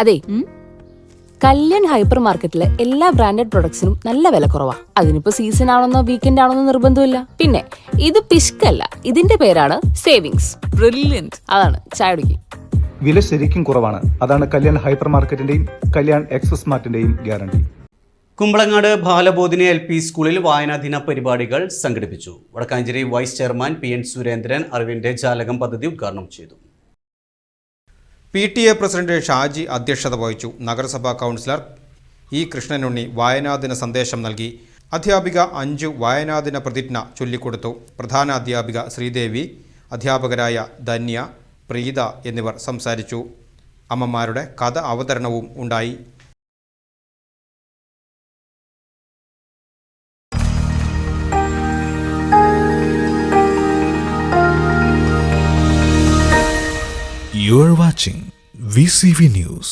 അതെ, കല്യാൺ ഹൈപ്പർ മാർക്കറ്റിലെ എല്ലാ ബ്രാൻഡഡ് പ്രൊഡക്ട്സിനും നല്ല വില കുറവാ. അതിനിപ്പോ സീസൺ ആണെന്നോ വീക്കെൻഡ് ആണെന്നോ നിർബന്ധമില്ല. പിന്നെ ഇത് പിഷ്കല്ല, ഇതിന്റെ പേരാണ് സേവിങ്സ്. ബ്രില്യന്റ്. അതാണ് ചായ കുടിക്കും. വില ശരിക്കും കുറവാണ്. അതാണ് കല്യാൺ ഹൈപ്പർ മാർക്കറ്റിന്റെയും കല്യാൺ എക്സ്പ്രസ് മാർട്ടിന്റെയും ഗ്യാരണ്ടി. കുമ്പളങ്ങാട് ബാലബോധിനി LP സ്കൂളിൽ വായനാദിന പരിപാടികൾ സംഘടിപ്പിച്ചു. Vadakkanchery vice chairman PN Surendran അറിവിന്റെ ജാലകം പദ്ധതി ഉദ്ഘാടനം ചെയ്തു. PTA പ്രസിഡന്റ് ഷാജി അധ്യക്ഷത വഹിച്ചു. നഗരസഭാ കൗൺസിലർ E കൃഷ്ണനുണ്ണി വായനാദിന സന്ദേശം നൽകി. അധ്യാപിക അഞ്ജു വായനാദിന പ്രതിജ്ഞ ചൊല്ലിക്കൊടുത്തു. പ്രധാന അധ്യാപിക ശ്രീദേവി, അധ്യാപകരായ ധന്യ, പ്രീത എന്നിവർ സംസാരിച്ചു. അമ്മമാരുടെ കഥ അവതരണവും ഉണ്ടായി. You are watching VCV News.